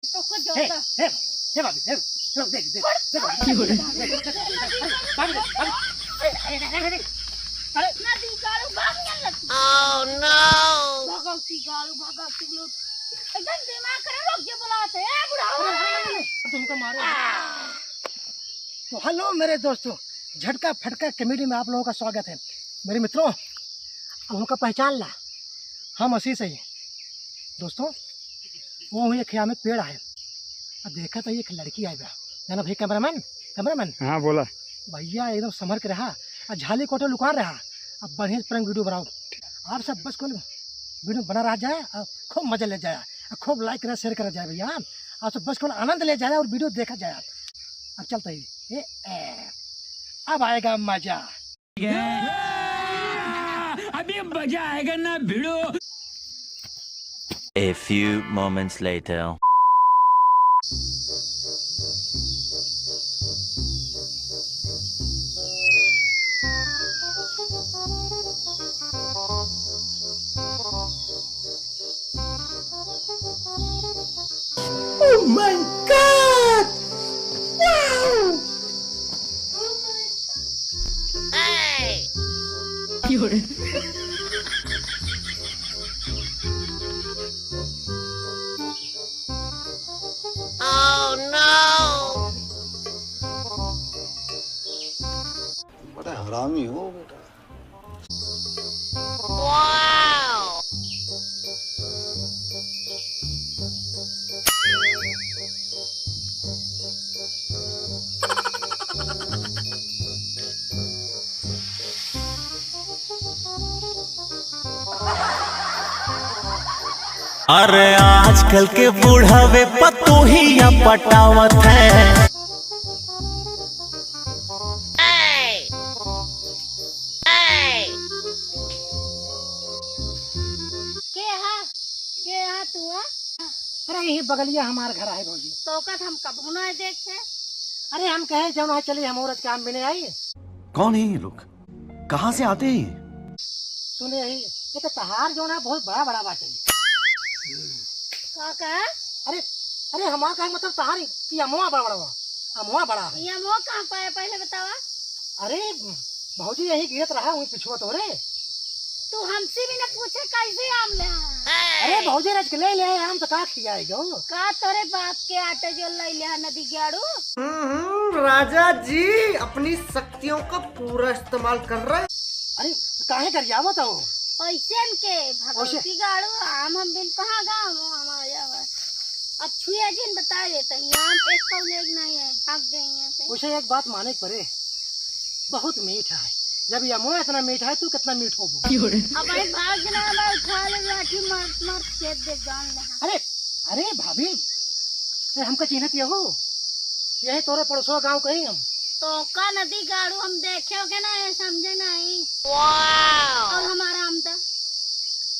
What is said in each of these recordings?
तो कुछ हे जोता हे हे भाभी हे देख देख देख की हो रहा अरे नदी गाड़ू भागने लगती Oh no! भगवती गाड़ू भगवती लोग एकदम दिमाग करे लोग ये बुलाते हैं बुढ़ाओ तुमको मारे। तो हेलो मेरे दोस्तों, झटका फटका कमेडी में आप लोगों का स्वागत है। मेरे मित्रों, अब हमको पहचान ला, हम उसी से ही दोस्तों। वो हुई एक में पेड़ है और देखा तो एक लड़की आई बा ना भाई। कैमरामैन कैमरामैन हाँ बोला। भैया एकदम संभर के रहा और झाली कोटे लुका रहा। अब बढ़िया प्रंग वीडियो बनाओ आप सब, बस को वीडियो बना रहा जाए और खूब मजा ले जाए और खूब लाइक करा शेयर करा जाए भैया। आप सब बस को आनंद ले जाए और वीडियो देखा जाए। अब चलते ही अब आएगा मजा। अभी मजा आएगा ना भिड़ो। A few moments later. Oh my God! Wow! Hey! की हो रहा Oh no! बड़ा हरामी हो बेटा। Wow! अरे आजकल के बूढ़ावे पतोहिया पटावत है। Hey! Hey! के हा तू हा अरे यही बगलिया हमारा घर है भौजी। तो कद हम कब ना देखे अरे हम कहे जो ना चलिए, हम औरत काम भी नहीं आई। कौन है ये लोग? कहाँ से आते हैं? सुने ही ये तो तहार जो ना बहुत बड़ा बड़ा बाटे। काका अरे अरे हमारा का मतलब तहार की अमुआ बड़ा बड़ा बा। अमुआ बड़ा है। ये मो कहाँ पाया पहले बतावा। अरे भौजी यही गिरत रहा हूँ पिछुआ तो रे। तू हमसे भी न पूछे कैसे आम ले अरे Hey! भौजी रच के ले ले हम तो का खियाएगो। का तोरे बाप के आटे जो ले ले नदी गाड़ू राजा जी अपनी शक्तियों का पूरा इस्तेमाल कर रहे हैं। अरे काहे कर जावो तो पैसे के भगवती गाड़ू हम बिन कहाँ गाँव हमारा अब छुआ जिन बता देते यहाँ एक सौ लेग नहीं है भाग गए यहाँ से। उसे एक बात माने के परे, बहुत मीठा है। जब ये अमुआ इतना मीठा है, तू कितना मीठ हो। अब भाई भाग ना हमारे उठा ले लाठी मार मार खेत दे जान ले। अरे अरे भाभी, अरे हमका चिन्हत ये हो, यही तोरे पड़ोसवा गांव कहीं हम। तो का नदी गाड़ू हम देखे के ना है समझे नहीं Wow! और हमारा आमदा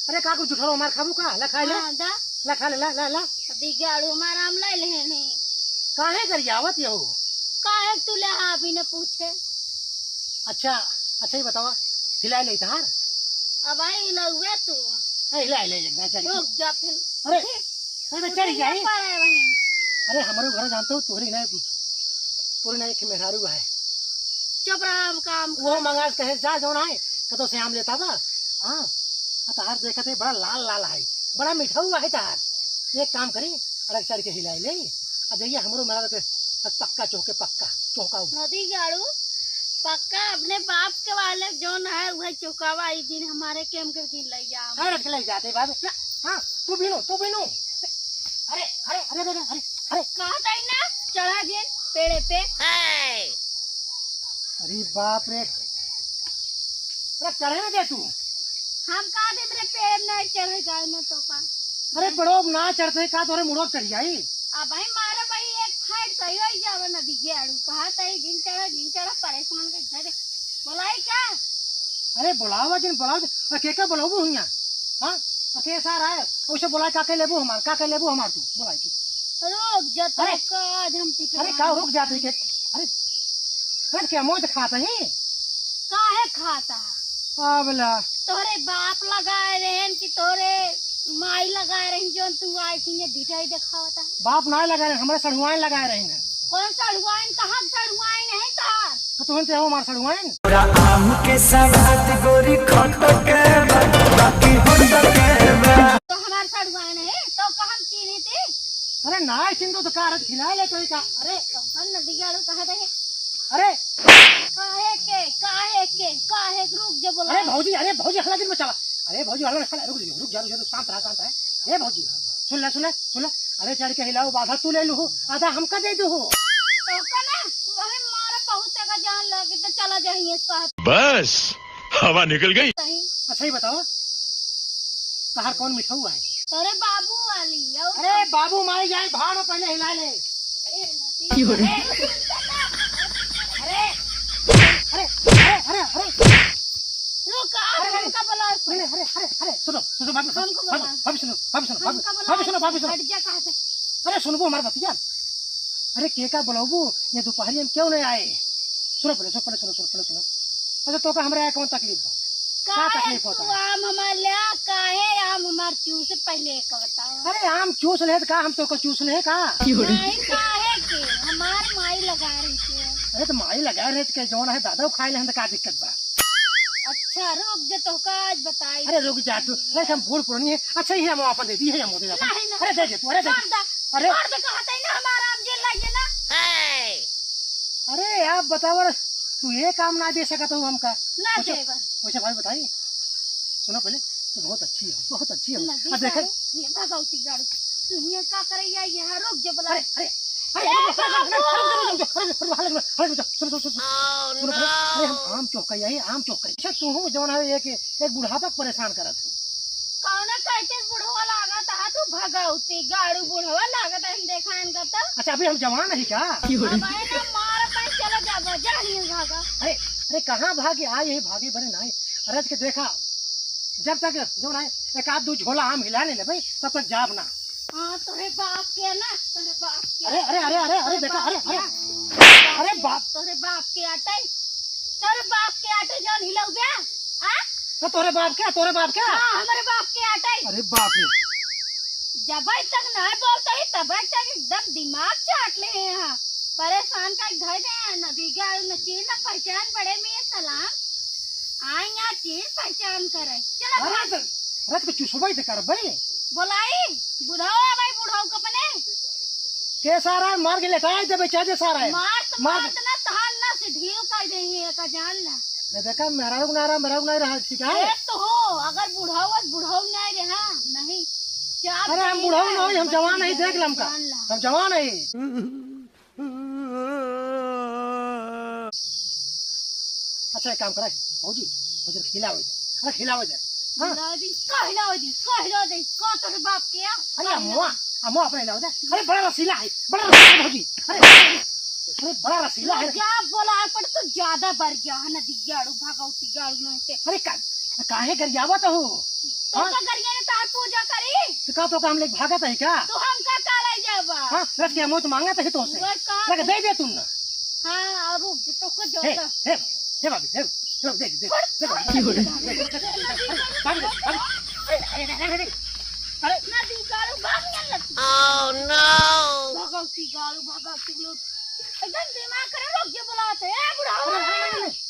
अरे का कुछ उठाओ हमार खाबू का ला खा ले हाँ, दा ला खा ले ला ला ला। नदी गाड़ू हमारा आम ले ले नहीं काहे कर जावत ये हो। काहे तू ले अभी न पूछे। अच्छा अच्छा ही बतावा, हिला ले तार। अब आई लगे तू हिला ले ना चल। रुक जा फिर अरे अरे चढ़ जाए। वहीं अरे हमारे घर जानते हो, तोरी ना एक मेहरारू है। चुप रहा हम काम वो मंगा कहे जा जो ना है कतो से आम लेता बा। हाँ तार देखा थे बड़ा लाल लाल है, बड़ा मीठा हुआ है तार। एक काम करी अलग चढ़ के हिलाई ले और जाइए हमरो मेरा पक्का चौके पक्का चौका। नदी गाड़ू पक्का अपने बाप के वाले जो न है वह चुकावा इस दिन हमारे केम के दिन ले जा। अरे रख ले जाते बाद। हाँ तू भी नो। अरे अरे अरे अरे अरे अरे कहा था ना चढ़ा दिन पेड़े पे। Hey! अरे बाप रे, अरे चढ़े ना दे तू। हम कहा दे मेरे पेड़ में नहीं चढ़े जाए न तो का। अरे बड़ो ना चढ़ते का तोरे मुड़ो चढ़ जाई। अब भाई मारा भाई एक फाइट सही हो जावे नदी गाड़ू कहा था दिन चढ़ा परेशान के घर बोलाई क्या। अरे बुलावा जिन बुलाओ के बुलाओ हुआ। हाँ के सारा है उसे बुला का लेबू हमार तू बुलाई की। रुक जा अरे आज हम अरे का रुक जाते के। अरे अरे क्या मोद खाता है काहे खाता आबला तोरे बाप लगाए रहन कि तोरे माई लगा रही जो तू आई थी ढिठाई दिखावता है। बाप ना लगा रहे हमारे सड़ुआइन लगाए रही हैं। कौन सड़ुआइन कहाँ सड़ुआइन है तार? तो तुम ते हो हमारे सड़ुआइन। तो हमारे सड़ुआइन है तो कहाँ चीनी थी? अरे ना चिंतो तो कार खिला ले तो का। अरे कौन नदी गाड़ू कहा थे? अरे काहे रुक जा बोला। अरे भौजी हल्ला दिन मचावा। अरे भौजी हल्ला रुक जा शांत रहा। ए भौजी सुन ले। अरे चढ़ के हिलाओ आधा तू ले लू आधा हमका दे दू। तो कना वही मारा पहुंचे का जान लगे तो चला जाइए साथ। बस हवा निकल गई। अच्छा ही बताओ कहार कौन मिठौआ है? अरे बाबू वाली अरे बाबू माई जाए भाड़ में पहले हिला ले। रुका हमका बोला। अरे सुनो भाभी हमको बोला। सुनो। हट जा कहाँ से? अरे सुनबो हमारे बतिया। अरे के का बुलाबू ये दोपहरी में क्यों नहीं आए? सुनो पहले सुनो। अच्छा तो का हमरा कौन तकलीफ बा? क्या तकलीफ होता है? आम हमारे काहे आम हमार चूस पहले एक बताओ। अरे आम चूस ले का हम तो को चूस ले का? नहीं काहे के हमार माई लगा रही थी। अरे तो माई लगा रहे के जौन है दादा खाए ले का दिक्कत बा? अच्छा रुक जा तो काज बताई। अरे रुक जा तू। अरे हम बूढ़ पुरानी है। अच्छा ही हम अपन दे दी है हम दे। अरे दे दे तू। अरे अरे कहते ना हमारा आम जेल लाइए ना। Hey! अरे आप बताओ तू ये काम ना दे सकता हूँ हमका ना देगा। वैसे भाई बताइए। सुनो पहले तो बहुत अच्छी है। नहीं अब देखे ये भगवती गाड़ी तू ये का करेगा ये रुक जा बोला। अरे Oh अरे no! हम आम चौक अच्छा तू हूँ जौन है एक बुढ़ापा परेशान करत हूँ। कौन कहते बुढ़वा लागत है तू भगवती गाड़ी बुढ़वा लागत है देखा इनका तो। अच्छा अभी हम जवान है क्या? अब आए ना मार पे चला जा जानिए भागा। अरे कहाँ भागे आए यही भागे बने ना। अरे के देखा जब तक जो है एक आध दो झोला आम हिला ले भाई तब तक जाब ना। हाँ तोरे बाप के ना तोरे बाप के। अरे देखा अरे बाप तोरे बाप के आटे जान हिलाऊ गया। तो तोरे बाप क्या? हाँ हमारे बाप के आटे। अरे बाप रे जब तक ना बोलते ही तब तक एकदम दिमाग चाट ले हैं यहाँ। परेशान का घर है नदी का न चीज न पहचान बड़े में सलाम आए यहाँ चीज पहचान करे। चलो अरे तो चुसवाई से कर भाई बोलाई बुढ़ाओ भाई बुढ़ाओ को बने के सारा मार के लेटा दे बेचा दे सारा है मार ना तहान ना से ढील कर देंगे का जान ना। मैं देखा मेरा नहीं रहा ठीक है। एक तो हो अगर बुढ़ाओ नहीं रहा नहीं क्या। अरे हम बुढ़ाओ नहीं हम जवान नहीं देख लम का हम जवान है। अच्छा एक काम करा भौजी मुझे खिलाओ दे। हाँ कहलो दी को तोरे बाप के। अरे अम्मा अपने लाओ दे। अरे बड़ा रसीला है भौजी। अरे बड़ा रसीला है। क्या बोला पर तो ज्यादा बढ़ गया है नदी गाड़ू भगवती गाड़ू नहीं से। अरे काहे गरियावा तो हो तो का गरिया ने तार पूजा करी तो का तो काम लेके भागत है क्या? तो हम का काले जाबा। हां रख के मुंह तो मांगा तो तो से लग दे तुम ना। हां और रुक तो को जो हे भाभी हे देख अरे नदी गाड़ू भागने लगी। Oh no! भगवती गाड़ू लोग एकदम दिमाग करे लोग जो बुलाते हैं बुढ़ाओ।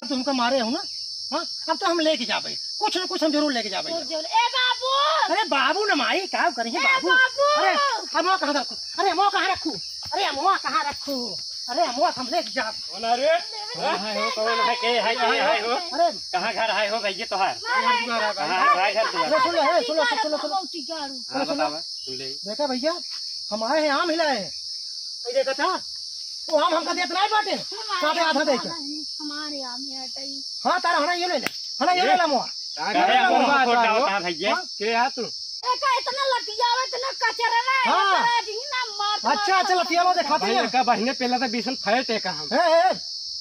तुमको मारे हो ना। हाँ अब तो हम लेके जा भाई कुछ ना कुछ हम जरूर लेके जा भाई। ए बाबू अरे बाबू न माई क्या करेंगे बाबू? अरे अमो कहाँ रखू? अरे अमो कहाँ रखू? अरे अमो हम लेके जा। अरे कहाँ घर आए हो भैया तोहार? सुनो देखा भैया हम आए हैं आम हिलाए हैं। देखा था वो आम हमका देत नहीं बाटे साढ़े आधा दे के हमारे आम है टई। हाँ तारा हना ये ले मुआ भैया के आ तू एका इतना लटियावे इतना कचरा है हाँ। इतना जी ना मार। अच्छा लतियावा दिखाते हैं का बहने पहला तो बीसन फैट है कहाँ? ए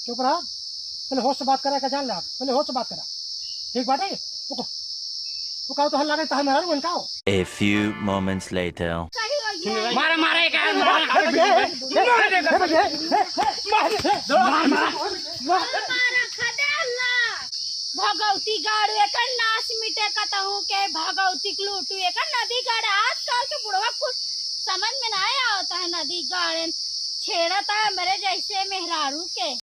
चुप रहा पहले होश से बात करा का जान ले आप पहले होश से बात करा ठीक बात है। वो कहो तो हल्ला नहीं तो मेरा उनका हो। A few moments later. मारे का भगवती गाड़ू एक नाश मिटे कहूँ के भगवती लूटू एक नदी गाड़े। आजकल के बुढ़वा कुछ समझ में नहीं आता है, नदी गाड़े छेड़ता है मेरे जैसे मेहरारू के।